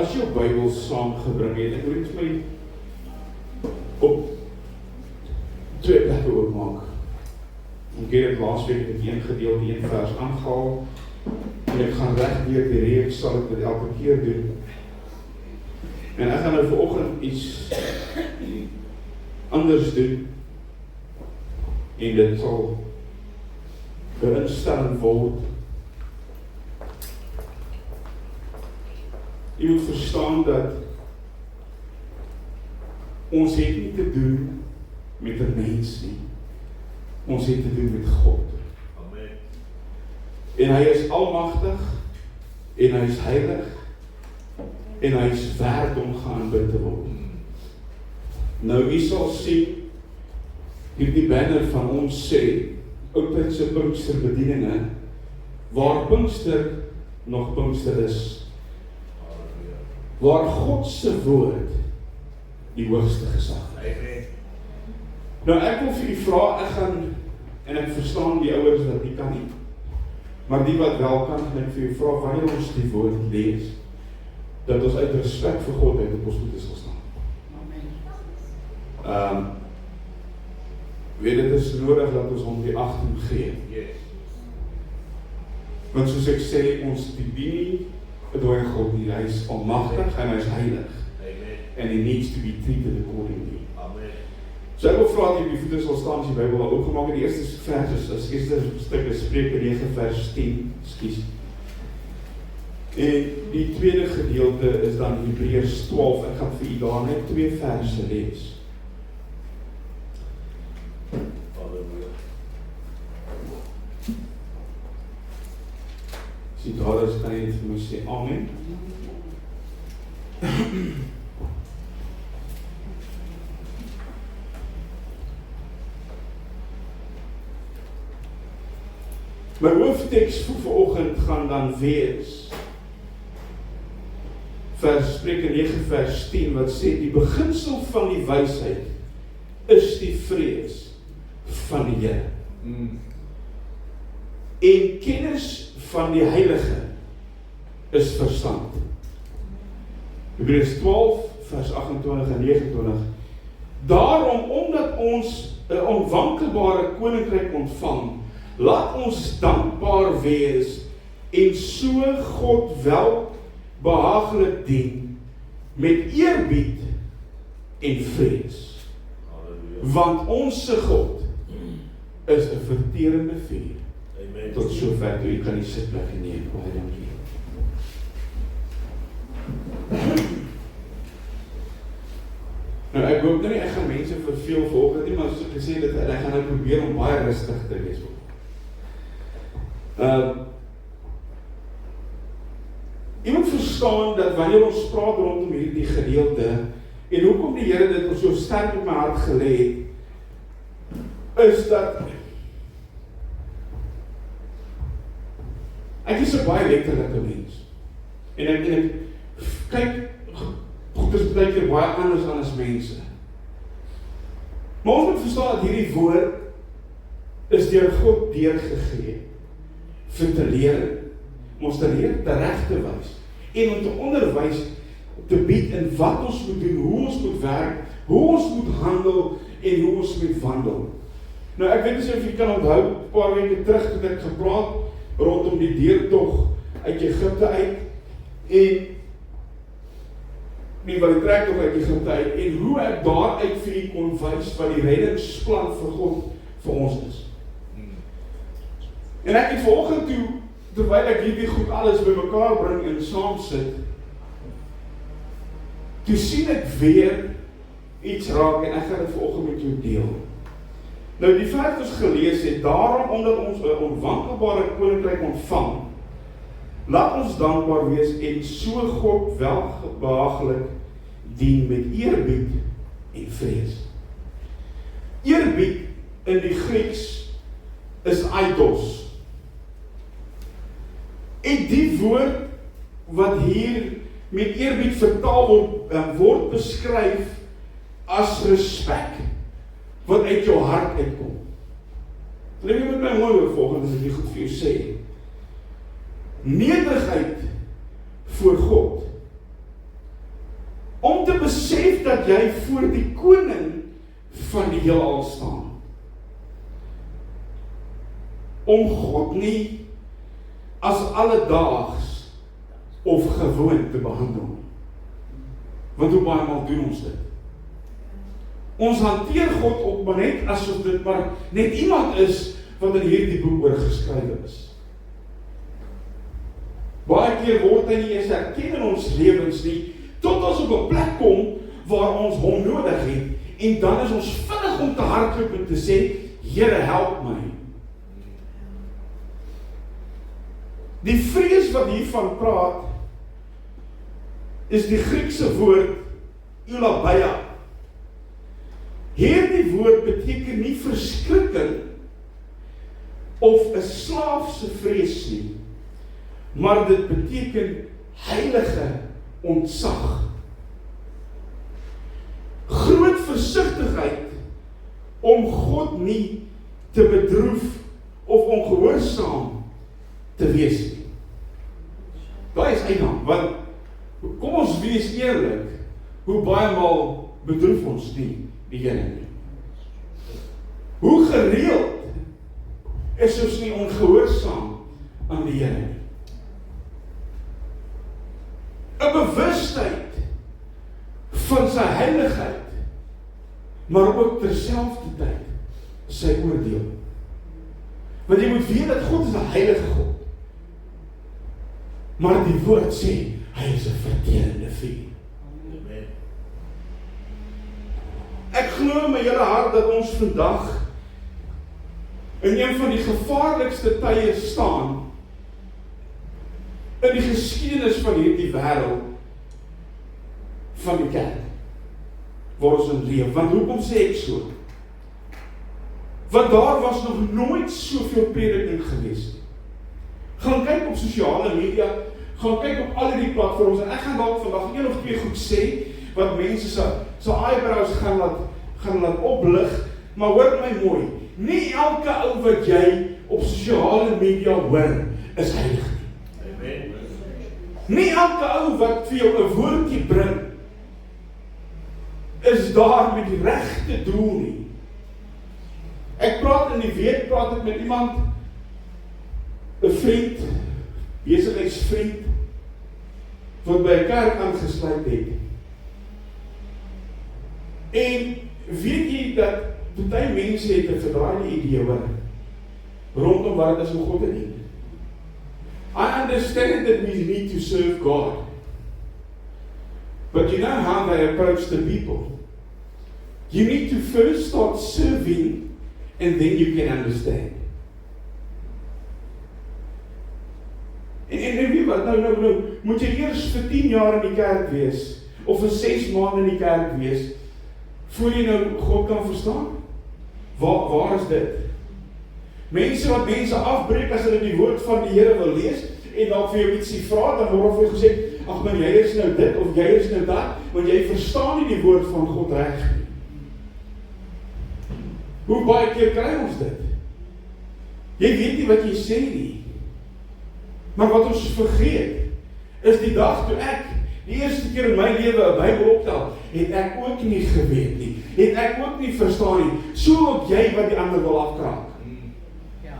As jy jou Bybel saamgebring het, ek wil iets my op 2 plekke oopmaak. Ek het laasweek met 1 gedeelte 1 vers aangehaal, en ek gaan reg deur die reeks, sal ek dit elke keer doen. En ek gaan nou vanoggend iets anders doen, en dit sal 'n instelling word. Jy moet verstaan dat ons het nie te doen met 'n mens nie. Ons het te doen met God. Amen. En hy is almagtig, en hy is heilig, en hy is werd om geaanbid te word. Nou, u sal sien, hierdie banner van ons sê, oudtydse Pinksterbedieninge, waar Pinkster nog Pinkster is, waar God se woord die hoogste gesag is. Nou ek wil vir u vra, ek gaan, en ek verstaan die ouers wat nie kan nie, maar die wat wel kan, ek vir u vra, wanneer ons die woord lees, dat ons uit respek vir God uit op ons voete sal staan. Weet dit is nodig dat ons hom die agting gee. Yes. Want soos ek sê, ons dien nie 'n dooie God nie, hy is almagtig en hy is heilig. Amen. And he needs to be treated accordingly. Amen. So ek wil vra dat jy op die voete sal staan as die Bybel al oopgemaak het. Die eerste vers is eerste stuk is Spreuke 9 vers 10, ekskuus. En die tweede gedeelte is dan Hebreërs 12. Ek gaan vir u daar net 2 verse lees. Halleluja. As jy daar is, kan jy net vir my sê amen. My hoofteks vir vanoggend gaan dan wees Spreuke 9 vers 10 wat sê die beginsel van die wysheid is die vrees van die Here. En kennis van die Heilige is verstand. Hebreërs 12 vers 28 en 29. Daarom omdat ons 'n onwankelbare koninkryk ontvang, laat ons dankbaar wees en so God wel behaaglik dien met eerbied en vrees. Halleluja. Want ons God is 'n verterende vuur. Amen. Tot sover toe, u kan die sitplek neem. Baie dankie. Nou ek hoop nou nie ek gaan mense verveel vanoggend nie, maar soos ek gesê het, ek gaan nou probeer om baie rustig te wees. Jy moet verstaan dat wanneer ons praat rondom hierdie gedeelte, en hoekom die Here dit ons so sterk op my hart gelê het, is dat ek is 'n baie letterlike mens. En ek kyk, God is baie keer baie anders aan as mense. Maar ons moet verstaan dat hierdie woord is deur God deurgegee vir te leer, om ons te leer, te reg te wys, en om te onderwys, te bied in wat ons moet doen, hoe ons moet werk, hoe ons moet handel, en hoe ons moet wandel. Nou ek weet nie of jy kan onthou, 'n paar weke terug het ek gepraat, rondom die deurtog uit Egipte uit, en die trektog uit Egipte uit, en hoe ek daaruit vir u kon wys, wat die reddingsplan vir God vir ons is. En ek het vanoggend toe, terwyl ek hierdie goed alles bymekaar bring en saam sit, toe sien ek weer iets raak, en ek gaan dit vanoggend met jou deel. Nou die vers wat ons gelees het, daarom omdat ons 'n onwankelbare koninkryk ontvang, laat ons dankbaar wees en so God welbehaaglik dien met eerbied en vrees. Eerbied in die Grieks is eidos. En die woord wat hier met eerbied vertaal word beskryf as respek wat uit jou hart uitkom. Let jy met my mooi hoor volgende as ek dit goed vir jou sê. Nederigheid voor God te besef dat jy voor die koning van die heelal staan. Om God nie as alledaags of gewoon te behandel. Want hoe baie maal doen ons dit? Ons hanteer God op maar net asof dit maar net iemand is wat in hierdie boek oor geskrywe is. Baie keer word hy nie eens erken in ons lewens nie, tot ons op 'n plek kom waar ons hom nodig het, en dan is ons vinnig om te hardloop en te sê, Here, help my. Die vrees wat hiervan praat, is die Griekse woord eulabeia. Hierdie woord beteken nie verskrikking of 'n slaafse vrees nie, maar dit beteken heilige ontzag. Groot versigtigheid om God nie te bedroef of ongehoorsaam te wees nie. Daai is eienaam, want kom ons wees eerlik, hoe baie maal bedroef ons nie die Here nie. Hoe gereeld is ons nie ongehoorsaam aan die Here nie. 'n bewustheid van sy heiligheid, maar ook terselfdertyd sy oordeel. Want jy moet weet dat God is 'n heilige God. Maar die woord sê, hy is 'n verterende vuur. Amen. Ek glo in my hele hart dat ons vandag in een van die gevaarlikste tye staan in die geskiedenis van hierdie wêreld van die kerk waar ons in leef. Want hoekom sê ek so? Want daar was nog nooit soveel prediking gewees nie. Gaan kyk op sosiale media, gaan kyk op al die platforms, en ek gaan dalk vandag een of twee goed sê, wat mense se eyebrows gaan laat oplig, maar hoor my mooi, nie elke ou wat jy op sosiale media hoor, is heilig nie. Amen. Nie elke ou wat vir jou 'n woordjie bring, is daar met die regte doel nie. Ek praat in die week, praat ek met iemand, 'n vriend, besigheidsvriend, wat by 'n kerk aangesluit het. En weet jy dat baie mense het 'n verdraaide idee oor rondom wat dit is om God te dien. I understand that we need to serve God. But you know how they approach the people. You need to first start serving and then you can understand. En weet wat, nou, moet jy eers vir 10 jaar in die kerk wees, of vir 6 maande in die kerk wees, voor jy nou God kan verstaan? Waar is dit? Mense wat mense afbreek as hulle die woord van die Here wil lees, en dan vir jou ietsie vra, dan word vir jou gesê, ag man, jy is nou dit, of jy is nou dat, want jy verstaan nie die woord van God reg nie. Hoe baie keer kry ons dit? Jy weet nie wat jy sê nie. Maar wat ons vergeet, is die dag toe ek die eerste keer in my lewe 'n Bybel optel, het ek ook nie geweet nie, het ek ook nie verstaan nie, so ook jy wat die ander wil afkraak. Ja.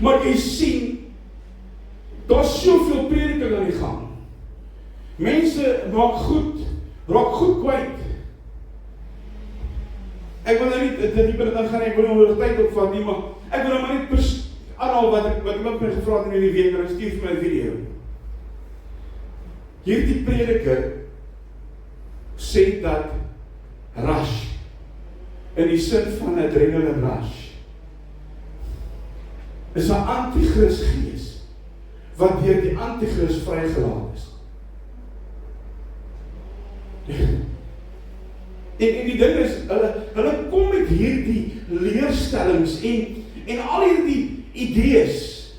Maar jy sien, daar's soveel prediking aan die gang. Mense raak goed kwyt. Ek wil nou nie dit dieper in gaan, ek wil nie oor tyd opvat nie, maar ek wil nou maar net aanhaal wat iemand my gevra het in hierdie week, en hy stuur vir my 'n video. Hierdie prediker sê dat rush, in die sin van adrenaline rush, is 'n anti-kris gees, wat deur die anti-kris vrygelaat is. En die ding is, hulle kom met hierdie leerstellings en al hierdie idees.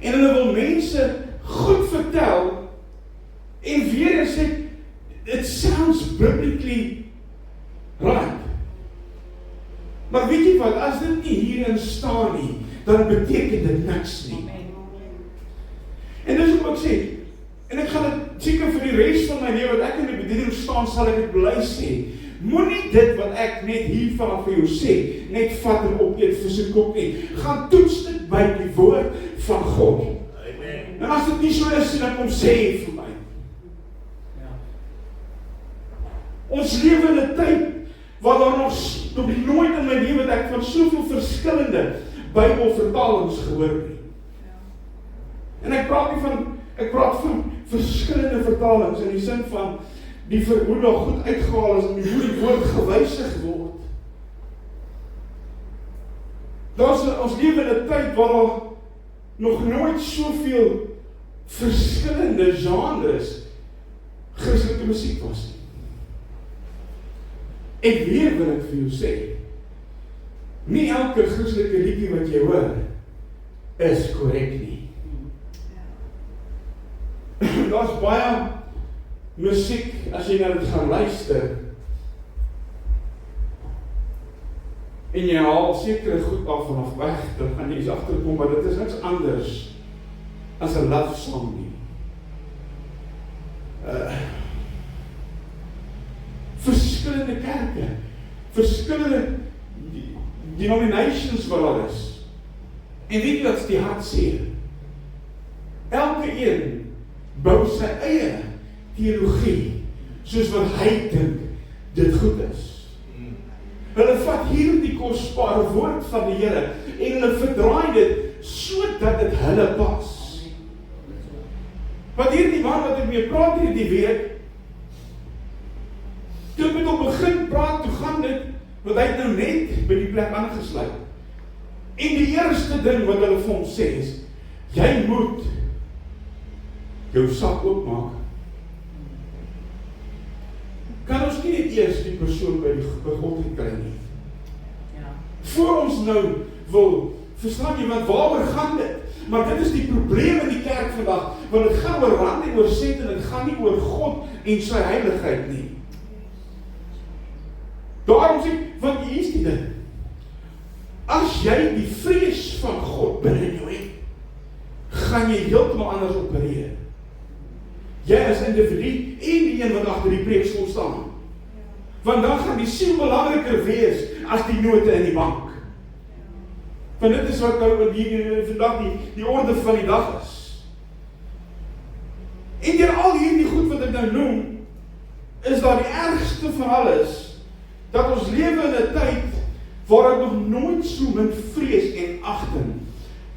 En hulle wil mense goed vertel, en weer eens sê, it sounds biblically right. Maar weet jy wat, as dit nie hierin staan nie, dan beteken dit niks nie. En dis wat ek sê, En ek gaan dit seker vir die res van my lewe, wat ek in die bediening staan, sal ek dit bly sê. Moenie dit wat ek net hier vanaf vir jou sê, net vat en opeet vir sy kop nie. Gaan toets dit by die woord van God. Amen. En as dit nie so is, dan kom sê vir my. Ons lewe in 'n tyd waar daar nog nooit in my lewe dat ek van soveel verskillende Bybelvertalings gehoor nie. En ek praat van verskillende vertalings in die sin van hoe daar goed uitgehaal is en hoe die woord gewysig word. Ons lewe in 'n tyd waar daar nog nooit soveel verskillende genres Christelike musiek was nie. En weer wil ek vir jou sê, nie elke Christelike liedjie wat jy hoor, is korrek nie. Daar's baie musiek, as jy na dit gaan luister, en jy haal sekere goed af vanaf weg, dan gaan jy eens agterkom, maar dit is niks anders as 'n love song nie. Verskillende kerke, verskillende denominations wat daar is. En weet jy wat die hart sê? Elke een bou sy eie teologie, soos wat hy dink dit goed is. Hulle vat hier die kosbare woord van die Here en hulle verdraai dit sodat dit hulle pas. Want hierdie man wat ek mee praat hierdie week, toe ek met hom begin praat, toe gaan dit, want hy het nou net by die plek aangesluit. En die eerste ding wat hulle vir hom sê is, jy moet jou sak oopmaak. Kan ons nie net eers die persoon by God kry nie? Voor ons nou wil, verstaan jy, want waaroor gaan dit? Maar dit is die probleem in die kerk vandag, want het gaan oor rand en oor sent en het gaan nie oor God en sy heiligheid nie. Daarom sê, want hier is die ding. As jy die vrees van God binne in jou het, gaan jy heeltemal anders opereer. Jy as individu en die een wat agter die preekstoel staan. Want dan gaan die siel belangriker wees as die note in die bank. Want dit is wat nou vandag die orde van die dag is. En deur al hierdie goed wat ek nou noem, is daar die ergste van alles, dat ons lewe in 'n tyd waar ek nog nooit so min vrees en agting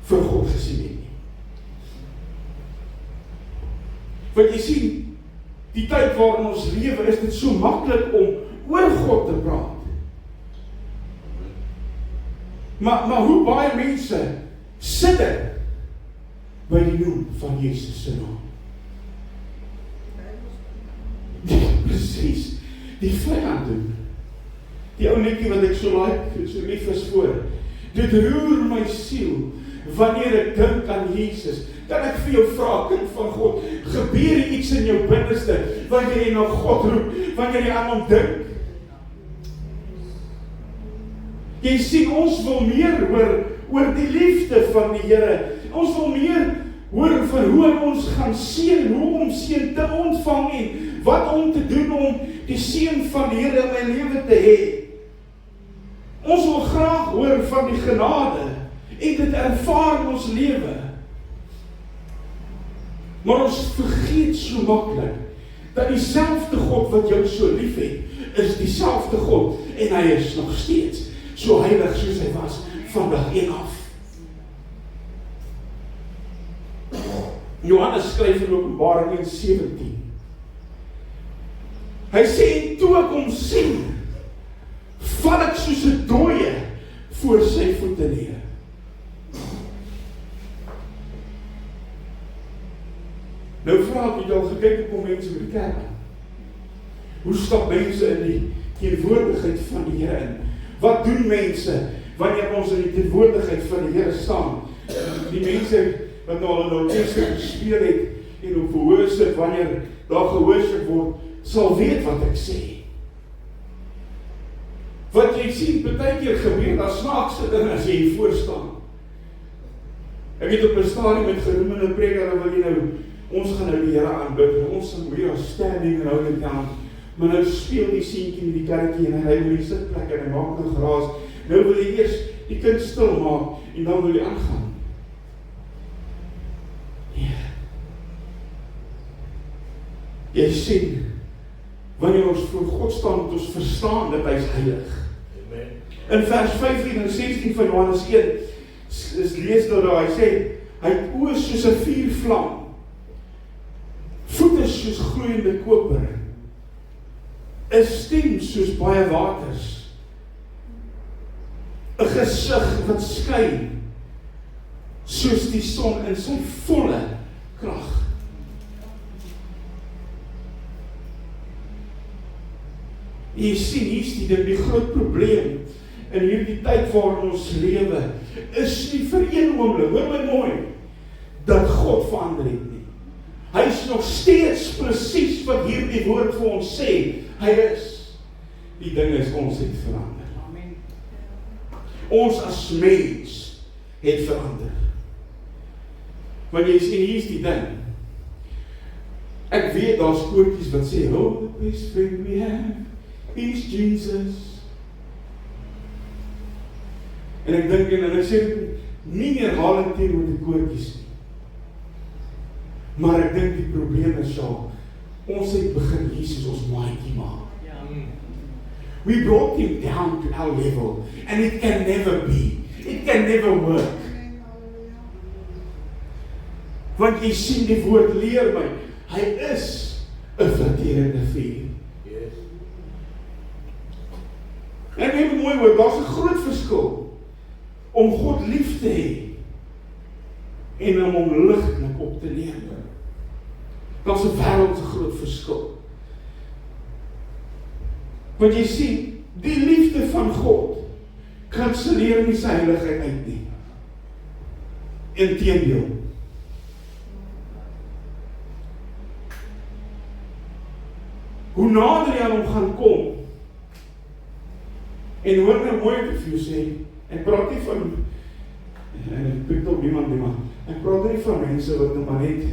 vir God gesien het nie. Want jy sien, die tyd waarin ons lewe, is dit so maklik om oor God te praat. Maar hoe baie mense sit dit by die noem van Jesus se naam? Presies, die vyand doen. Die ou liedjie wat ek so lief is voor. Dit roer my siel wanneer ek dink aan Jesus. Kan ek vir jou vra, kind van God, gebeur iets in jou binneste wanneer jy na God roep, wanneer jy aan hom dink? Jy sien, ons wil meer hoor oor die liefde van die Here. Ons wil meer hoor van hoe hy ons gaan seën, hoe om seën te ontvang en wat om te doen om die seën van die Here in my lewe te hê. Ons wil graag hoor van die genade en dit ervaar in ons lewe. Maar ons vergeet so maklik dat dieselfde God wat jou so lief het, is dieselfde God en hy is nog steeds so heilig soos hy was van dag 1 af. Johannes skryf in Openbaring 1:17. Hy sê, toe ek hom sien, val ek soos 'n dooie voor sy voete neer. Nou vra ek, het jy al gekyk op mense by die kerk? Hoe stap mense in die teenwoordigheid van die Here in? Wat doen mense wanneer ons in die teenwoordigheid van die Here staan? Die mense wat nou al in die orkester gespeel het en op verhoor sit, wanneer daar gehoorship word, sal weet wat ek sê. Wat jy sien, partykeer gebeur, daar snaakse ding as jy hier voor staan. Ek het op 'n stadium met geroemde preker, dan wil jy nou ons gaan nou die Here aanbid, en ons sing we are standing and holding down, maar nou speel die seentjie met die karretjie, en hy wil die sitplek, en hy maak nou geraas, nou wil hy eers die kind stil maak, en dan wil hy aangaan. Ja. Jy sien, wanneer ons voor God staan, moet ons verstaan dat hy is heilig. Amen. In vers 15 en 16 van Johannes 1, is lees daar, hy sê, hy het oë soos 'n vuurvlam, voete soos gloeiende koper, 'n stem soos baie waters, 'n gesig wat skyn, soos die son in sy volle krag. Jy sien, hier is die groot probleem in hierdie tyd waarin ons lewe, is nie vir een oomblik, hoor my mooi, dat God verander het nie. Hy is nog steeds presies wat hierdie woord vir ons sê, hy is. Die ding is, ons het verander. Amen. Ons as mens het verander. Want jy sien, hier is die ding. Ek weet, daar's koortjies wat sê, oh, the best friend we have is Jesus. En ek dink, en ek sê, nie herhaling teenoor die koortjies nie. Maar ek dink die probleem is so, ons het begin Jesus ons maatjie maak. We brought him down to our level, and it can never be. It can never work. Want jy sien die woord leer my, hy is 'n verterende vuur. Yes. En neem het mooi woord, daar's 'n groot verskil om God lief te hê en om hom ligtelik op te neem. Daar's 'n wêreldse groot verskil. Want jy sien, die liefde van God kanselleer nie sy heiligheid uit nie. Inteendeel. Hoe nader jy aan hom gaan kom, en hoor nou mooi wat ek vir jou sê, ek praat nie van, en ek pikt op niemand nie, maar ek praat nie van mense wat nou maar net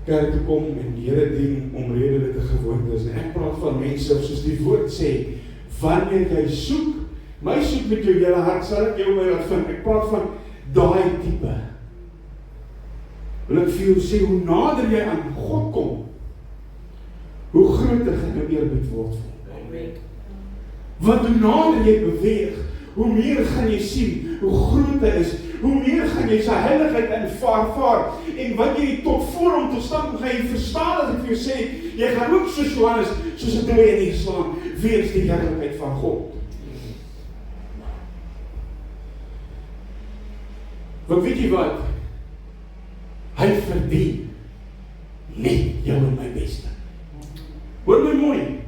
kerk te kom en die Here dien om redelike gewoontes. Ek praat van mense, soos die woord sê, wanneer jy soek, my soek met jou hele hart, sal ek jou my laat vind. Ek praat van daai tipe. Wil ek vir jou sê, hoe nader jy aan God kom, hoe groter gaan jou eerbied word. Want hoe nader jy beweeg, hoe meer gaan jy sien, hoe groot hy is, hoe meer gaan jy sy heiligheid ervaar, en wat jy tot voor hom tot stand gaan jy verstaan, as ek vir jou sê, jy gaan ook soos Johannes, soos 'n dooie in die slaan, weens die heiligheid van God. Want weet jy wat? Hy verdien net jou en my beste. Hoor my mooi,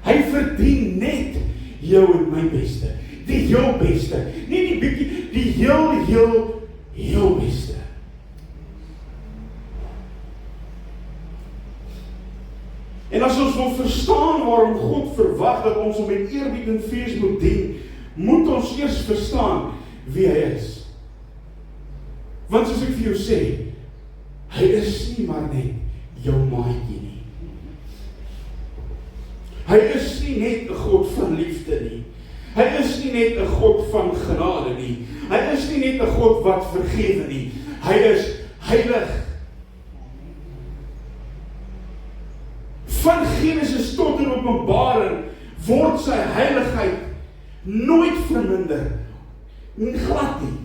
hy verdien net jou en my beste, die heel beste, nie die bietjie, die heel beste. En as ons wil verstaan waarom God verwag dat ons hom met eerbied en vrees moet dien, moet ons eers verstaan wie hy is. Want soos ek vir jou sê, hy is nie maar net jou maatjie nie. Hy is nie net 'n God van liefde nie. Hy is nie net 'n God van genade nie. Hy is nie net 'n God wat vergewe nie. Hy is heilig. Van Genesis tot in Openbaring word sy heiligheid nooit verminder. Glad nie.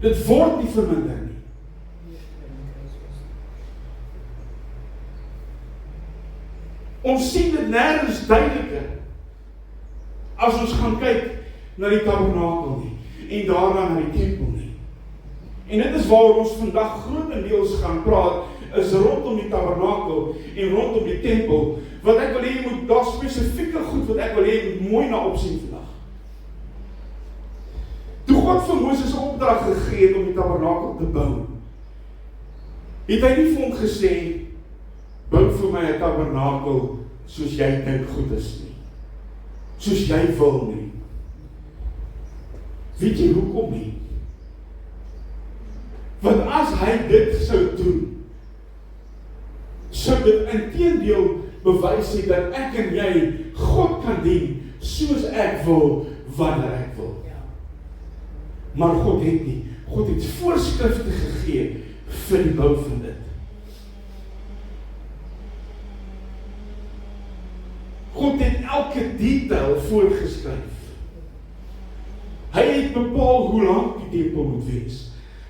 Dit word nie verminder nie. Ons sien dit nergens duideliker as ons gaan kyk na die tabernakel nie, en daarna na die tempel nie. En dit is waar ons vandag grootendeels gaan praat, is rondom die tabernakel en rondom die tempel, wat ek wil hê jy moet, daar spesifieke goed wat ek wil hê jy moet mooi na opsien vandag. Toe God vir Moses 'n opdrag gegee het om die tabernakel te bou, het hy nie vir hom gesê, bou vir my 'n tabernakel soos jy dink goed is nie, soos jy wil nie. Weet jy hoekom nie? Want as hy dit sou doen, sou dit inteendeel bewys het dat ek en jy God kan dien soos ek wil, wanneer ek wil. Maar God het nie. God het voorskrifte gegee vir die bou van dit. God het elke detail voorgeskryf. Hy het bepaal hoe lank die tempel moet wees.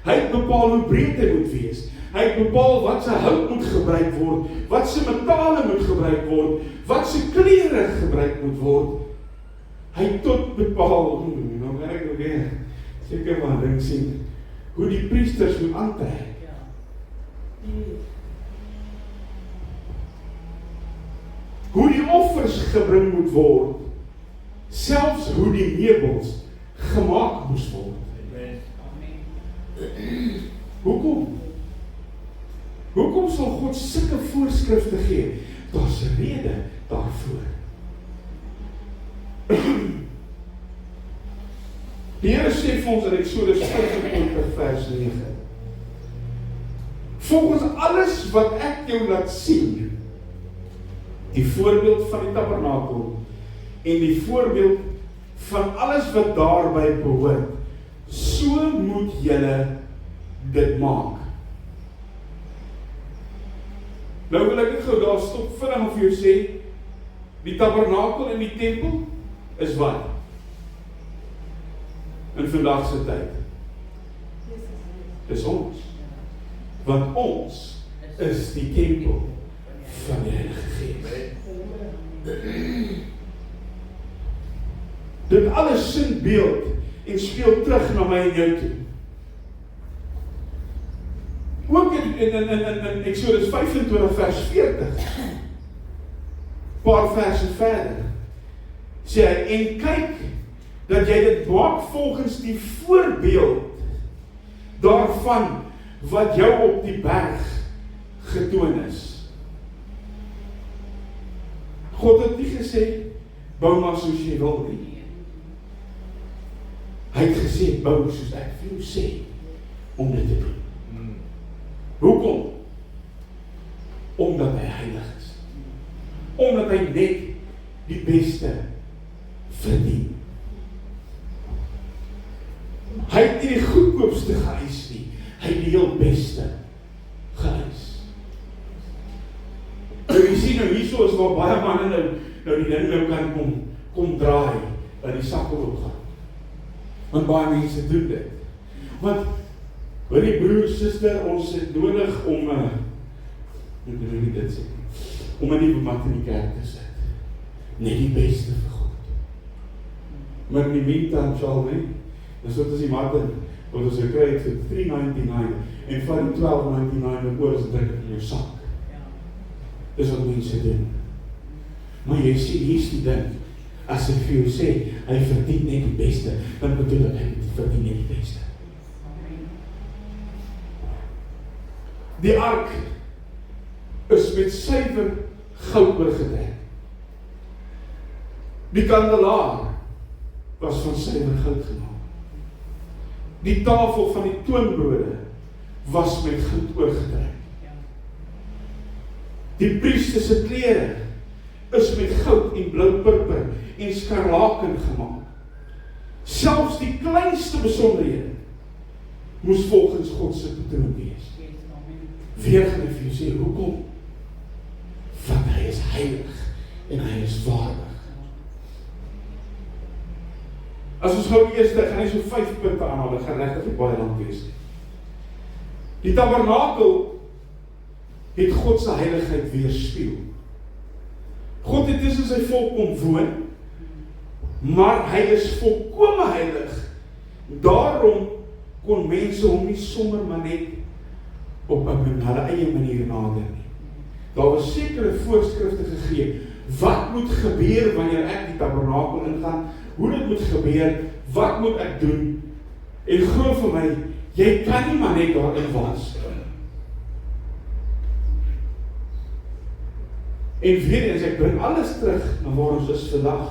Hy het bepaal hoe breed hy moet wees. Hy het bepaal wat sy hout moet gebruik word, wat sy metale moet gebruik word, wat sy klere gebruik moet word. Hy het tot bepaal, nou kan ek nog weer, seker maar ding sien, hoe die priesters moet aantrek. Hoe die offers gebring moet word, selfs hoe die meubels gemaak moes word. Hoekom? Hoekom sal God sulke voorskrifte gee? Daar's 'n rede daarvoor. Die Here sê vir ons in Eksodus 25 vers 9. Volgens alles wat ek jou laat sien, die voorbeeld van die tabernakel en die voorbeeld van alles wat daarby behoort, so moet julle dit maak. Nou wil ek net gou daar stop vinnig vir jou sê, die tabernakel en die tempel is wat? In vandag se tyd. Dis ons. Want ons is die tempel van die Heilige Gees. Dit alles sin beeld en speel terug na my en jou toe. Ook in Eksodus 25 vers 40, paar verse verder, sê hy, en kyk, dat jy dit maak volgens die voorbeeld daarvan wat jou op die berg getoon is. God het nie gesê, bou maar soos jy wil nie. Hy het gesê, bou soos ek vir jou sê, om dit te doen. Hoekom? Omdat hy heilig is. Omdat hy net die beste verdien. Hy het nie die goedkoopste geëis nie, hy het die heel beste geëis. Nou jy sien nou hierso is waar baie manne nou die ding nou kan kom draai, dat die sakke opgaan. Want baie mense doen dit. Want hoor die broer, suster, ons het nodig om ek wil nie dit sê, om 'n nuwe mat in die kerk te sit. Net die beste vir God. Maar in die meantime, sal nie, dis wat is die mat in, wat ons gekry het vir $3.99 en van die $12.99 en oor is druk in jou sak. Dis wat mense doen. Maar jy sien, hier is die ding, as ek vir jou sê, hy verdien net die beste, dan bedoel ek, hy verdien net die beste. Die ark is met suiwer goud oorgetrek. Die kandelaar was van suiwer goud gemaak. Die tafel van die toonbrode was met goud oorgetrek. Die priester se klere is met goud en blou purper en skarlaken gemaak. Selfs die kleinste besonderhede moes volgens God se patroon wees. Weer gaan ek vir jou sê, hoekom? Want hy is heilig en hy is waardig. As ons gou die eerste, gaan hy so 5 punte aanhaal, dit gaan regtig baie lank wees. Die tabernakel het God se heiligheid weerspieël. God het tussen sy volk kom woon, maar hy is volkome heilig. Daarom kon mense hom nie sommer maar net op hulle eie manier nader nie. Daar was sekere voorskrifte gegee, wat moet gebeur wanneer ek die tabernakel ingaan, hoe dit moet gebeur, wat moet ek doen, en glo vir my, jy kan nie maar net daarin was. En weer eens, ek bring alles terug na waar ons is vandag.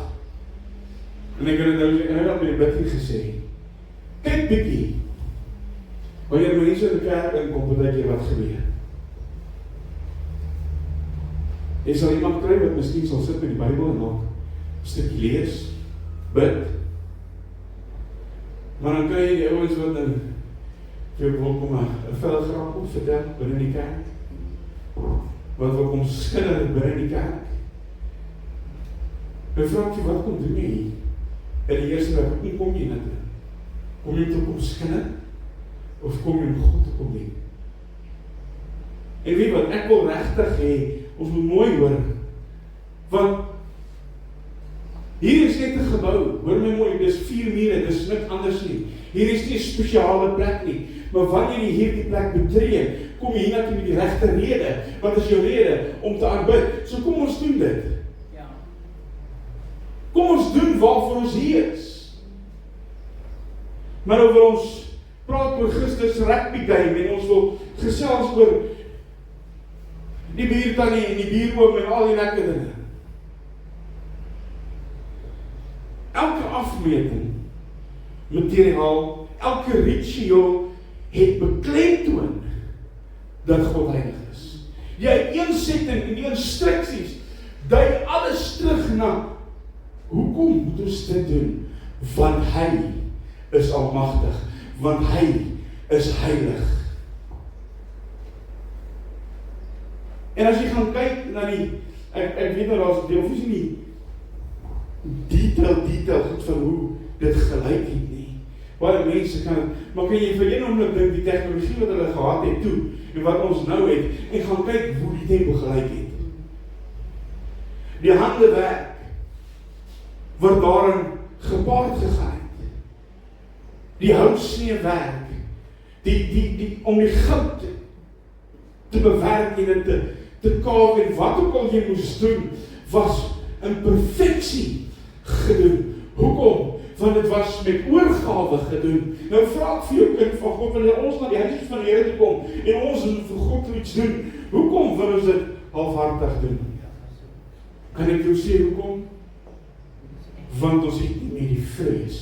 En ek het nou met die bidkie gesê, kyk bietjie, Wanneer mense in die kerk inkom, partykeer wat gebeur. Jy sal iemand kry wat miskien sal sit met die Bybel en nog 'n stukkie lees, bid. Maar dan kry jy die ouens wat dan vir wil kom 'n velgrap op vertel binne die kerk. Wat wil kom skinner binne die kerk. En vraag jy, wat kom doen jy hier? En die eerste wat nie kom jy na toe. Kom jy te kom skinner? Of kom jy om God te kom dien? En weet wat, ek wil regtig hê, ons moet mooi hoor. Want hier is net 'n gebou, hoor my mooi, dis 4 mure, dis niks anders nie. Hier is nie 'n spesiale plek nie. Maar wanneer jy hierdie plek betree, kom jy hiernatoe met die regte rede. Wat is jou rede? Om te aanbid. So kom ons doen dit. Ja. Kom ons doen waarvoor ons hier is. Maar nou wil ons praat oor Christus rugby game en ons wil gesels oor die buurtannie en die buuroom en al die lekker dinge. Elke afmeting, materiaal, elke ritueel het beklemtoon dat God heilig is. Die uiteensetting en die instruksies dui alles terug na hoekom moet ons dit doen? Want hy is almagtig, want hy is heilig. En as jy gaan kyk na die, ek weet nou daar's die of is nie detail goed van hoe dit gelyk het nie. Baie mense kan, maar kan jy vir een oomblik dink die tegnologie wat hulle gehad het toe en wat ons nou het en gaan kyk hoe die tempel gelyk het. Die handewerk word daarin gepaard gegaan het. Die houtsneewerk, om die goud te bewerk en te kaap en wat ook al jy moes doen, was in perfeksie gedoen. Hoekom? Want dit was met oorgawe gedoen. Nou vra ek vir jou kind van God, wanneer ons na die huis van die Here toe kom en ons vir God iets doen, hoekom wil ons dit halfhartig doen? Kan ek jou sê hoekom? Want ons het nie meer die vrees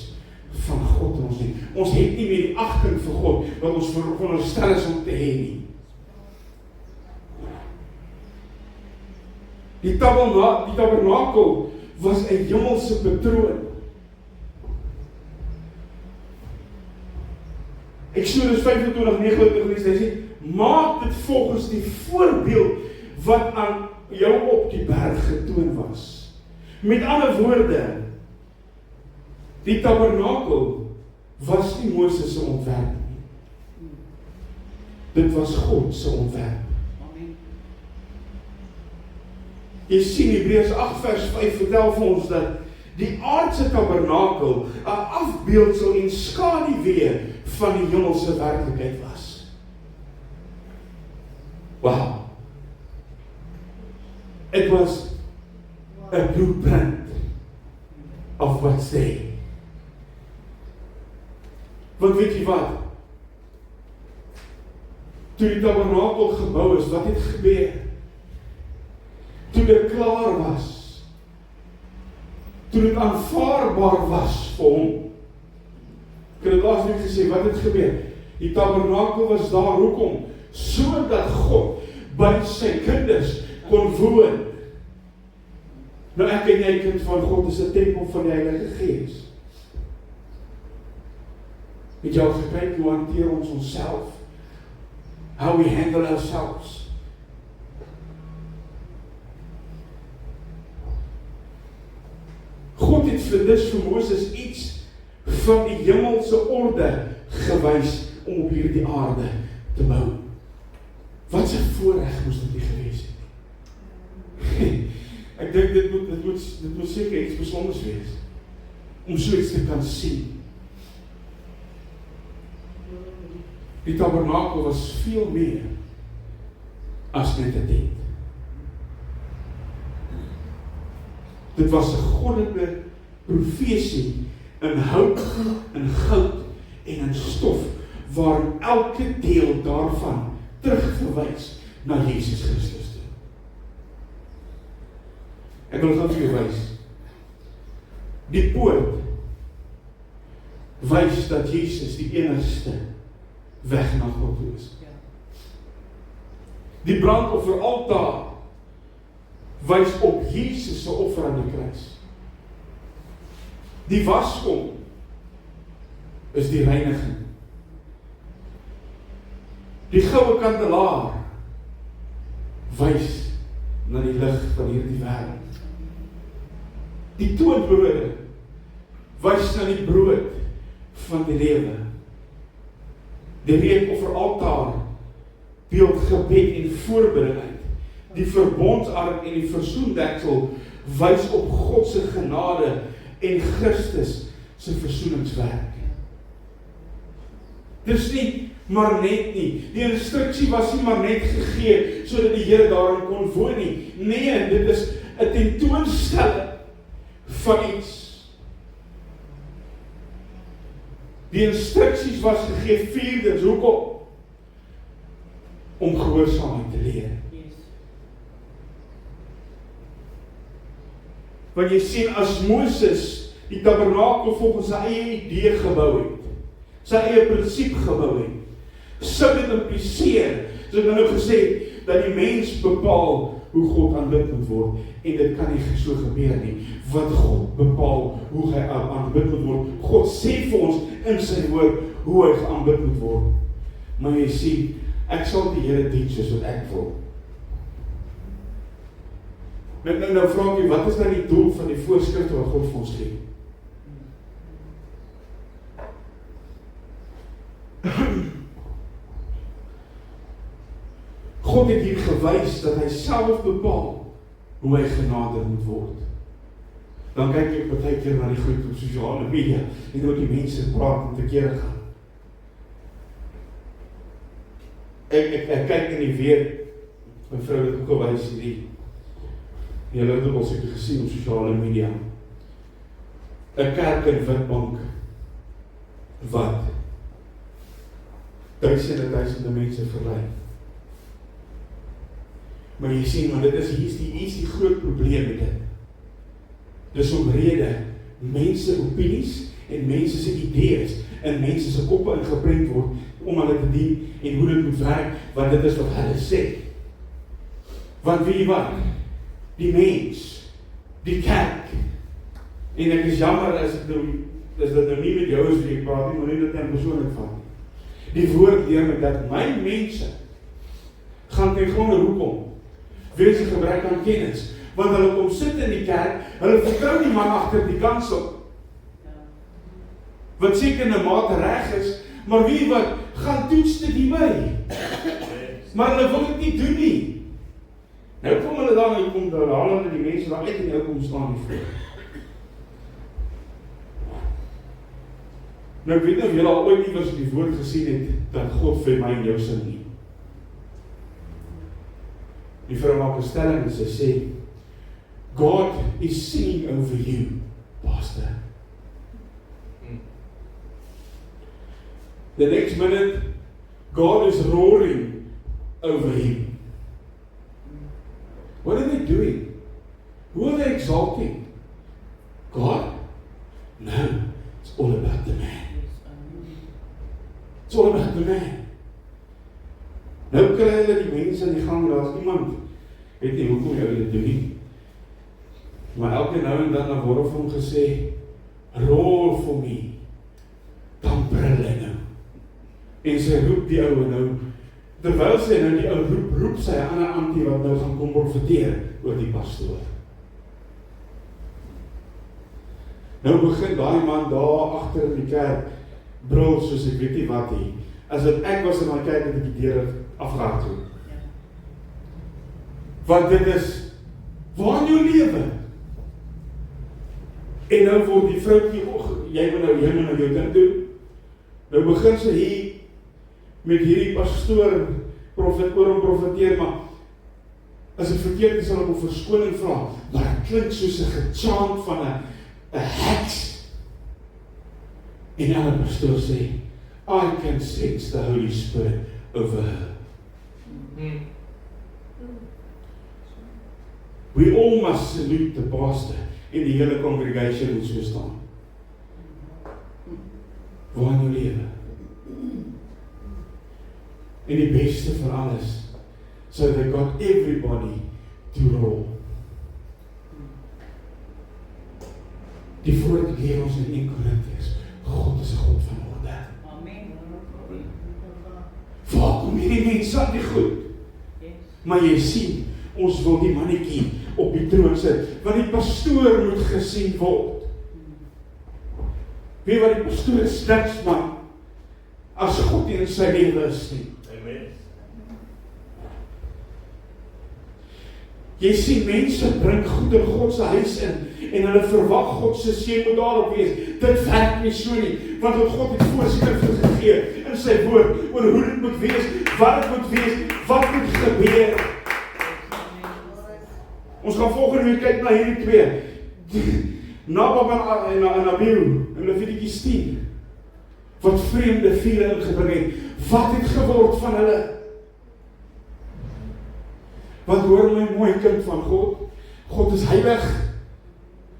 van God in ons nie. Ons het nie meer die agting vir God wat ons veronderstel is om te hê nie. Die tabernakel was 'n hemelse patroon. Eksodus 25:29 lees, hy sê, maak dit volgens die voorbeeld wat aan jou op die berg getoon was. Met ander woorde, die tabernakel was nie Moses se ontwerp nie. Dit was God se ontwerp. Jy sien Hebreërs 8 vers 5 vertel vir ons dat die aardse tabernakel 'n afbeeldsel en skaduwee van die hemelse werklikheid was. Wow. It was a blueprint of what's there. Want weet jy wat? Toe die tabernakel gebou is, wat het gebeur? Toe dit klaar was, toe dit aanvaarbaar was vir hom. Ek het laas net gesê, wat het gebeur? Die tabernakel was daar, hoekom? Sodat God by sy kinders kon woon. Nou ek en jy kind van God is 'n tempel van die Heilige Gees. Het jy al gekyk hoe hanteer ons onsself? How we handle ourselves? God het vir Moses iets van die hemelse orde gewys om op hierdie aarde te bou. Wat 'n voorreg moes dit nie gewees het. Ek dink dit moet seker iets besonders wees om so iets te kan sien. Die tabernakel was veel meer as net 'n tent. Dit was 'n goddelike profesie in hout, in goud en in stof, waar elke deel daarvan terugverwys na Jesus Christus toe. Ek wil dit vir jou wys. Die poort wys dat Jesus die enigste weg na God toe is. Die brandofferaltaar wys op Jesus se offer aan die kruis. Die waskom is die reiniging. Die goue kandelaar wys na die lig van hierdie wêreld. Die toonbrode wys na die brood van die lewe. Die reukofferaltaar beeld gebed en voorbereiding. Die verbondsark en die versoendeksel wys op God se genade en Christus se versoeningswerk. Dis nie maar net nie. Die instruksie was nie maar net gegee sodat die Here daarin kon woon nie. Nee, dit is 'n tentoonstelling van iets. Die instruksies was gegee vierdens, hoekom? Om gehoorsaamheid te leer. Want jy sien, as Moses die tabernakel volgens sy eie idee gebou het, sy eie prinsip gebou het, sou dit impliseer, soos ek nou gesê het, dat die mens bepaal hoe God aanbid moet word, en dit kan nie so gebeur nie, want God bepaal hoe hy aanbid moet word. God sê vir ons in sy woord hoe hy aanbid moet word. Maar jy sien, ek sal die Here dien soos wat ek wil. Nou vraag jy, wat is dan die doel van die voorskrifte wat God vir ons gee? God het hier gewys dat hy self bepaal hoe hy genader moet word. Dan kyk ek baie keer na die goed op sosiale media en hoe die mense praat en te kere gaan. Ek kyk in die weer, my vrou het ook gewys hierdie, julle het ook al seker gesien op sosiale media, 'n kerk in Witbank wat duisende mense verlei. Maar jy sien, want hier is die groot probleem met dit. Dis omrede mense opinies en mense se idees in mense se koppe ingeprent word om hulle te dien en hoe dit moet werk, want dit is wat hulle sê. Want weet jy wat? Die mens, die kerk, en ek is jammer as dit nou nie met jou is wie ek praat nie, maar nie dat ek persoonlik vat nie. Die woord leer my dat my mense gaan ten gronde hoekom? Wees die gebrek aan kennis, want hulle kom sit in die kerk, hulle vertrou die man agter die kansel, wat seker in 'n mate reg is, maar wie wat, gaan toets dit nie by, maar hulle wil dit nie doen nie. Nou kom hulle daar, en kom daar, haal hulle die mense daar uit en nou kom staan nie voor. Nou ek weet nie of julle al ooit iewers die woord gesien het, dat God vir my en jou sing nie. Die vrou maak 'n stelling en sy sê, God is singing over you, pastor. The next minute, God is roaring over him. What are they doing? Who are they exalting? God? No, it's all about the man. It's all about the man. Nou kry hulle die mense in die gang, daar is iemand, weet nie hoekom jy dit doen nie, maar elke nou en dan word vir hom gesê, roar for me, dan brul hy nou, en sy roep die ouwe nou, terwyl sy nou die ou roep sy ander antie wat nou gaan kom profeteer oor die pastoor. Nou begin daai man daar agter in die kerk brul soos ek weet nie wat nie. As dit ek was in my kerk het ek die deur afgehard toe. Want dit is waar in jou lewe. En nou word die vroukie, jy moet nou jou ding doen. Nou begin sy hier met hierdie pastoor oor hom profeteer, maar as dit verkeerd is, sal ek om verskoning vra, maar het klink soos 'n gechant van 'n heks. En dan die pastoor sê, I can sense the Holy Spirit over her. We all must salute the pastor en die hele congregation moet so staan. Waar in jou lewe? En die beste van alles, so they got everybody to roll. Die woord leer ons in 1 Korintiërs, God is 'n God van orde. Amen. Waar kom hierdie mense aan die goed? Maar jy sien, ons wil die mannetjie op die troon sit, want die pastoor moet gesien word. Weet wat die pastoor is niks man, as God in sy lewe is nie. Amen. Jy sien, mense bring goed in God se huis in, en hulle verwag God se seën moet daarop wees. Dit werk nie so nie, want God het voorskrifte gegee in sy woord, oor hoe dit moet wees, wat dit moet wees, wat moet gebeur. Ons gaan volgende week kyk na hierdie twee, Nadab en Abihu, in Levitikus 10, wat vreemde vuure ingebring het. Wat het geword van hulle? Want hoor my mooi kind van God, God is heilig.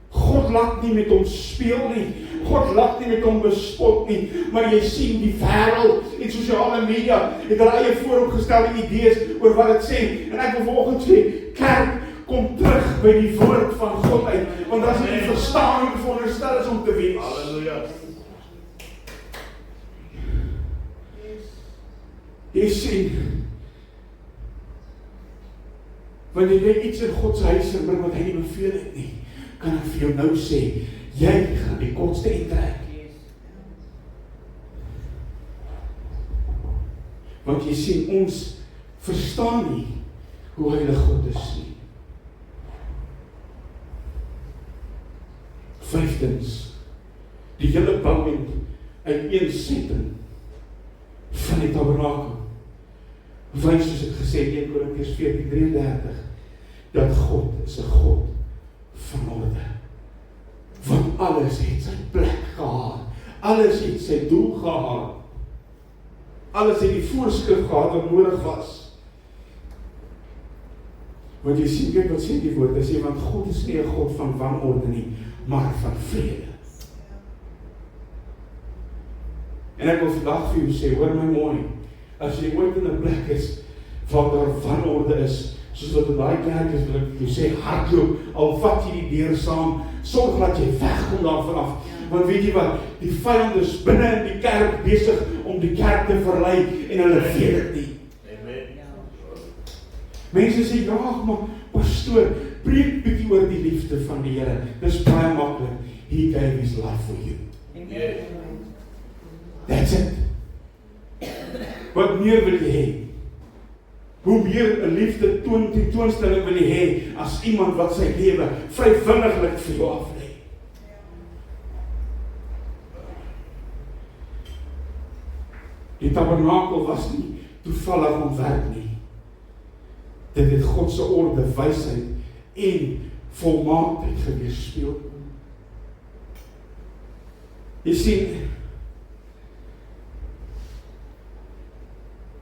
God laat nie met hom speel nie. God laat nie met hom bespot nie. Maar jy sien die wêreld en sosiale media het hulle eie vooropgestelde idees oor wat dit sê. En ek wil vanoggend sê, kerk, kom terug by die woord van God uit. Want as jy nie verstaan hoe veronderstel is om te wees. Halleluja. Jy sien, wanneer jy iets in God se huis inbring wat hy nie beveel het nie, kan ek vir jou nou sê, jy gaan die kotste intrek. Want jy sien, ons verstaan nie hoe heilig God is nie. Vyftens, die hele bouing uiteensetting van die tabernakel wys, soos ek gesê het, 1 Korintiërs 14:33, dat God is 'n God van orde. Want alles het sy plek gehad. Alles het sy doel gehad. Alles het die voorskrif gehad wat nodig was. Want jy sien, weet wat sê die woord, hy sê, want God is nie 'n God van wanorde nie, maar van vrede. En ek wil vandag vir jou sê, hoor my mooi, as jy ooit in 'n plek is, waar daar wanorde is, soos wat in daai kerk is, wil ek vir jou sê, hardloop, al vat jy die deur saam, sorg dat jy wegkom daarvan af. Want weet jy wat, die vyand is binne in die kerk besig om die kerk te verlei, en hulle weet dit nie. Amen. Mense sê, ja, maar pastoor, preek bietjie oor die liefde van die Here. Dis baie maklik. He gave his life for you. Yes. That's it. Wat meer wil jy hê? Hoe meer 'n liefde tentoonstelling wil jy hê as iemand wat sy lewe vrywilliglik vir jou aflê? Die tabernakel was nie toevallig ontwerp nie. Dit het God se orde, wysheid en volmaaktheid geweerspieël. Jy sien,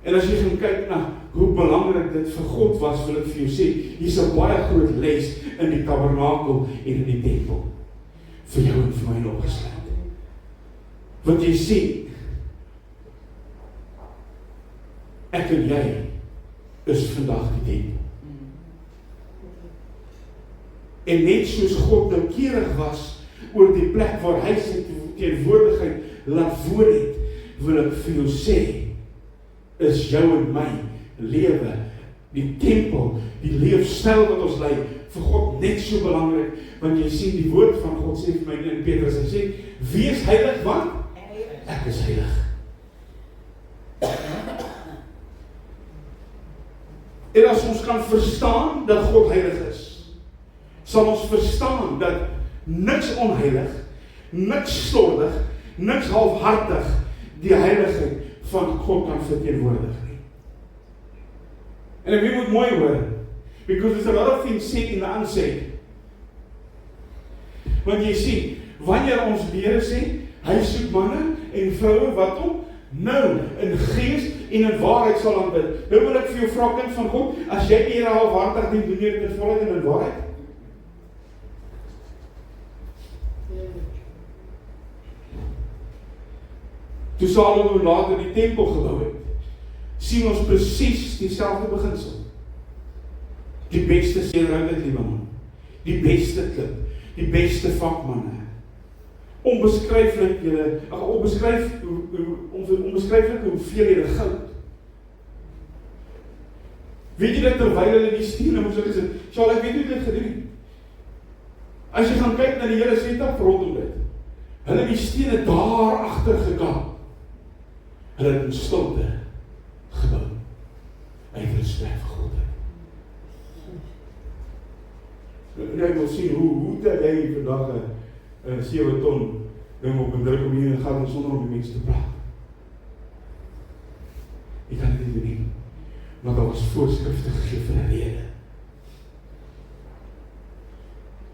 en as jy gaan kyk na hoe belangrik dit vir God was, wil ek vir jou sê, hier's 'n baie groot les in die tabernakel en in die tempel. Vir jou en vir my opgesluit. Want jy sien, ek en jy is vandag die tempel. En net soos God noukeurig was oor die plek waar hy sy teenwoordigheid laat woon het, wil ek vir jou sê, is jou en my lewe, die tempel, die leefstyl wat ons lei, vir God net so belangrik, want jy sien die woord van God sê vir my in Petrus, hy sê, wees heilig, want ek is heilig. En as ons kan verstaan dat God heilig is, sal ons verstaan dat niks onheilig, niks slordig, niks halfhartig die heiligheid van God kan verteenwoordig nie. En ek moet mooi hoor, because there's a lot of things said in the unsaid. Want jy sien, wanneer ons Here sê, hy soek manne en vroue wat hom nou in gees en in waarheid sal aanbid. Nou wil ek vir jou vra, kind van God, as jy die Here halfhartig dien, doen jy dit in volheid en in waarheid? Toe Salomo later die tempel gebou het, sien ons presies dieselfde beginsel. Die beste seerhoudheid, liewe man. Die beste klip, die beste vakmanne. Onbeskryflik onbeskryflike hoeveelhede goud. Weet jy dat terwyl hulle die stene moes hulle sê, "Sjoe, ek weet nie hoe dit gedoen het." As jy gaan kyk na die hele setup rondom dit, hulle het die stene daar agter gekap. Hulle het in stilte gebou. Uit respek vir God. En ek wil sien hoe dat jy vandag 'n 7 ton ding op 'n druk om hier en gaan sonder om die mense te praat. Ek kan dit nie doen. Maar daar was voorskrifte gegee vir 'n rede.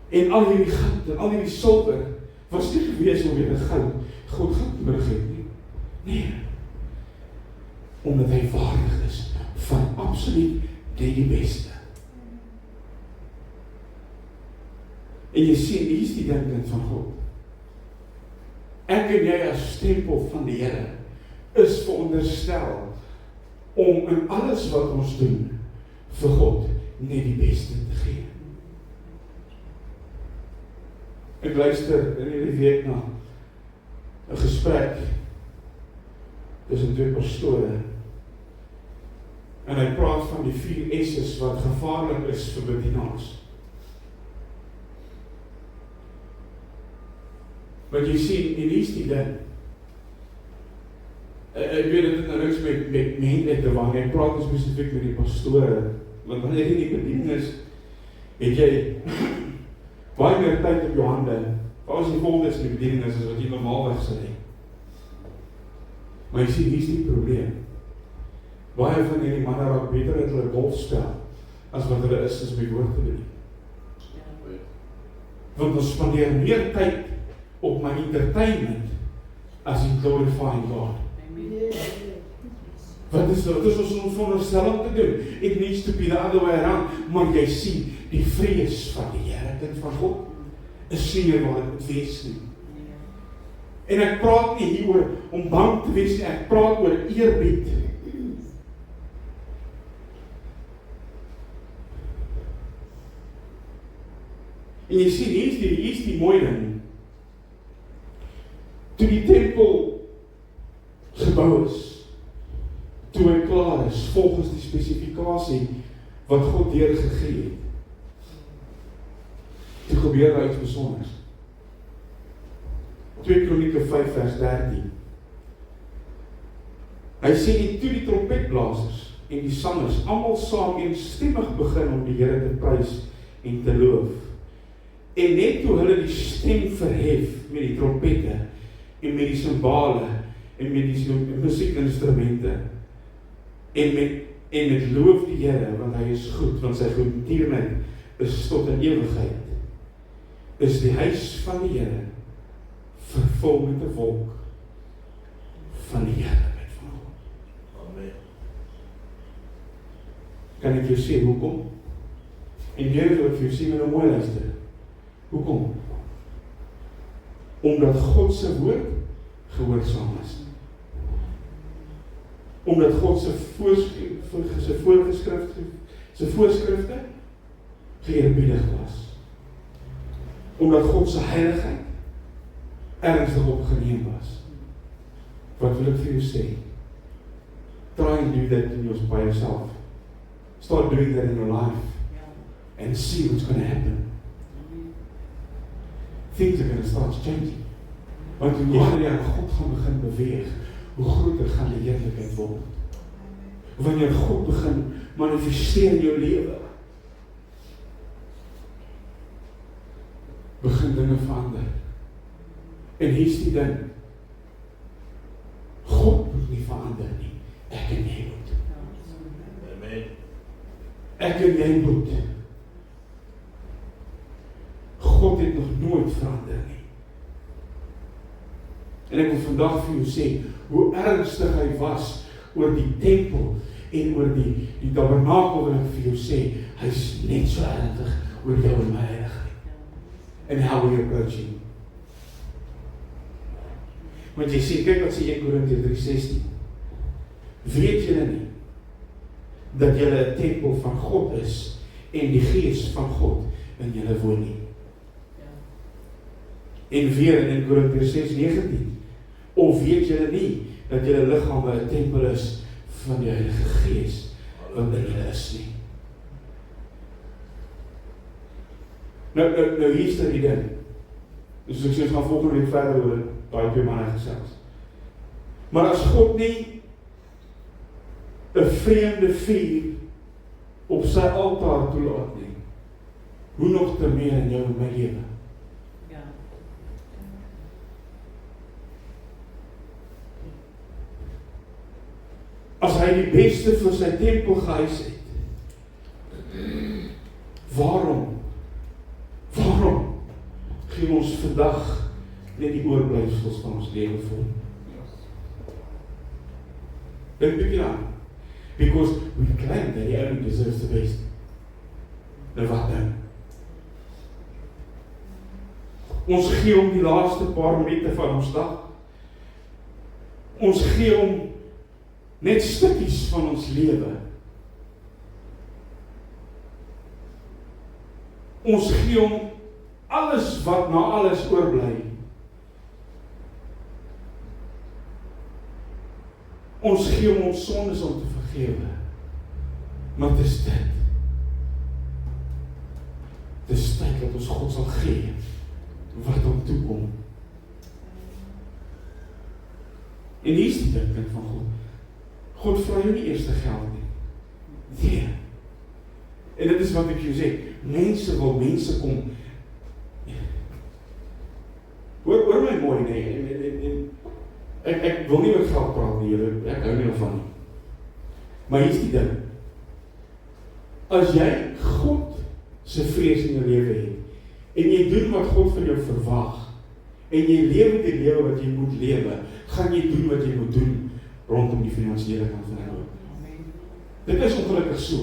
En al hierdie goud en al hierdie silwer was nie gewees om weer goud God nodig het nie. Nee. Omdat hy waardig is van absoluut die beste. En jy sien, hier is die denkpunt van God. Ek en jy as tempel van die Here is veronderstel om in alles wat ons doen vir God net die beste te gee. Ek luister in hierdie week na 'n gesprek tussen 2 pastore en hy praat van die 4 S's wat gevaarlik is vir bedienaars. Wat jy sien, en hier is die ding. Ek weet dit nou niks met mense te doen. Ek praat spesifiek met die pastore, want wanneer jy in die bediening is, het jy baie meer tyd op jou hande. As jy volgens in die bediening is, as wat jy normaalweg sal hê. Maar jy sien, hier is die probleem. Baie van hierdie manne raak beter uit hulle golf spel, as wat hulle is om die woord te bedien. Want ons spandeer meer tyd op my entertainment as in glorifying God. Wat is ons veronderstel om te doen? It needs to be the other way around. Maar jy sien, die vrees van die Here, kind van God, is nie meer waar dit moet wees nie. En ek praat nie hieroor om bang te wees nie, ek praat oor eerbied. En jy sien, hier is die mooi ding. Toe die tempel gebou is, toe hy klaar is, volgens die spesifikasie wat God deurgegee het, toe gebeur daar iets besonders. 2 Kronieke 5 vers 13. Hy sê nie, toe die trompetblasers en die sangers almal saam eenstemmig begin om die Here te prys en te loof. En net toe hulle die stem verhef met die trompette en met die simbale en met die musiekinstrumente en met loof die Here, want hy is goed, want sy goedtierenheid is tot in ewigheid, is die huis van die Here vervul met 'n wolk van die heerlikheid van God. Amen. Kan ek jou sê hoekom? En deur wil ek vir jou sê met 'n mooi luister. Hoekom? Omdat God se woord gehoorsaam is. Omdat God se voorskrifte geëerbiedig was. Omdat God se heiligheid ernstig opgeneem was. Wat wil ek vir jou sê? Try and do that by yourself. Start doing that in your life. And see what's going to happen. Things are going to start changing. Want hoe jy aan God gaan begin beweeg, hoe groter gaan die heerlikheid word. Wanneer God begin manifesteer in jou lewe, begin dinge verander. En hier is die ding. God moet nie verander nie. Ek en jy moet. Amen. Ek en jy moet. God het nog nooit verander nie. En ek wil vandag vir jou sê, hoe ernstig hy was oor die tempel en oor die tabernakel, wil ek vir jou sê, hy is net so ernstig oor jou en my heiligheid. And how we approach him. Want jy sê, kyk wat sê 1 Korintiërs 3:16. Weet julle nie, dat julle 'n tempel van God is en die Gees van God in julle woon nie. En weer in 1 Korintiërs 6:19, of weet julle nie dat julle liggame 'n tempel is van die Heilige Gees wat in julle is nie. Nou hier is die ding. Dus ek sê, ons gaan volgende week verder oor daai 2 manne gesels. Maar as God nie 'n vreemde vuur op sy altaar toelaat nie, hoe nog te meer in jou en my lewe? As hy die beste vir sy tempel gehuis het, waarom gee ons vandag net die oorblyfsels van ons lewe vol? Dink bietjie aan. Because we claim that he only deserves the best. Nou wat dan? Ons gee hom die laaste paar minute van ons dag. Ons gee hom net stukkies van ons lewe. Ons gee hom alles wat na alles oorbly. Ons gee hom ons sondes om te vergewe. Maar dit is dit. Dit is tyd dat ons God sal gee wat hom toekom. En hier is die ding van God. God vra jou nie eers geld nie. Nee. En dit is wat ek jou sê. Mense wil mense kom. Hoor my mooi, nee. Ek wil nie oor geld praat nie, ek hou nie daarvan nie. Maar hier is die ding. As jy God se vrees in jou lewe het, en jy doen wat God van jou verwag, en jy lewe die lewe wat jy moet lewe, gaan jy doen wat jy moet doen, rondom die finansiële kant van jou. Dit is ongelukkig so.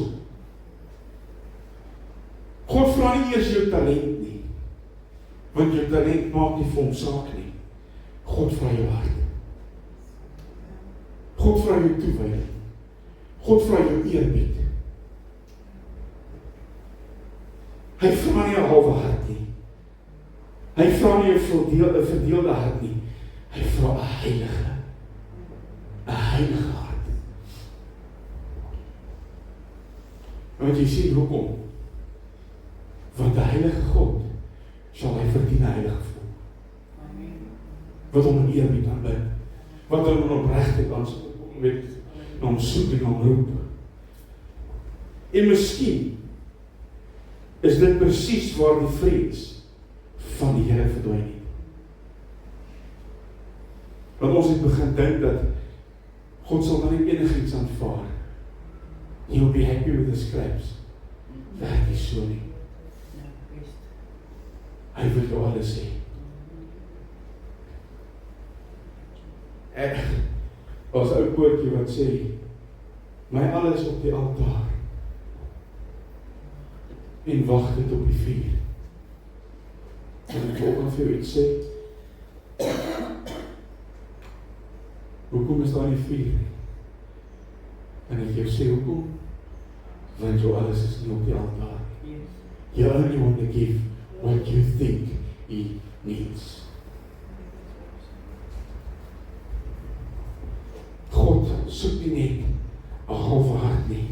God vra nie eers jou talent nie, want jou talent maak nie vir hom saak nie. God vra jou hart. God vra jou toewyding. God vra jou eerbied. Hy vra nie 'n halwe hart nie. Hy vra nie 'n verdeelde hart nie. Hy vra 'n heilige hart. Want jy sien hoekom? Want die heilige God sal hy verdien 'n heilige volk. Wat hom in eerbied aanbid. Wat hom in opregtheid met hom soek en hom roep. En miskien is dit presies waar die vrees van die Here verdwyn het. Want ons het begin dink dat God sal maar net enigiets aanvaar. He'll be happy with the scraps. Dat is so nie. Hy wil jou alles sê. As 'n ou koortjie wat sê, my alles op die altaar en wag dit op die vuur. En ek ook aan vir jou iets sê. Hoekom is daar nie vuur? En ek jou sê hoekom? Want jou alles is nie op die altaar. You only want to give what you think he needs. God soek nie net 'n halwe hart nie.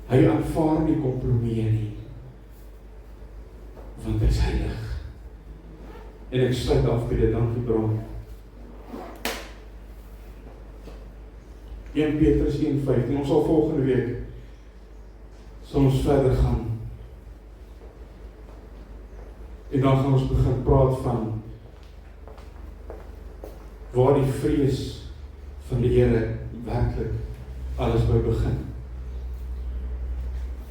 Hy aanvaar nie kompromieë nie. Want hy is heilig. En ek sluit af met dit, dankie bron. 1 Petrus 1:15. Ons sal volgende week sal ons verder gaan. En dan gaan ons begin praat van waar die vrees van die Here werklik alles by begin.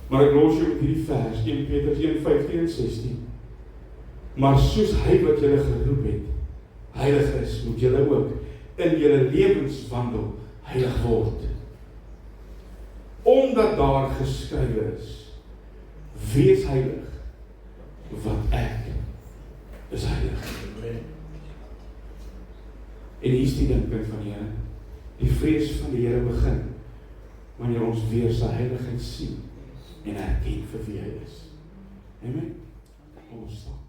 Maar ek los jou met hierdie vers, 1 Petrus 1:15 en 16. Maar soos hy wat julle geroep het, heilig is, moet julle ook in julle lewenswandel heilig word. Omdat daar geskrywe is, wees heilig, want ek is heilig. En hier is die ding van die Here. Die vrees van die Here begin wanneer ons weer sy heiligheid sien en erken vir wie hy is. Amen. Kom ons staan.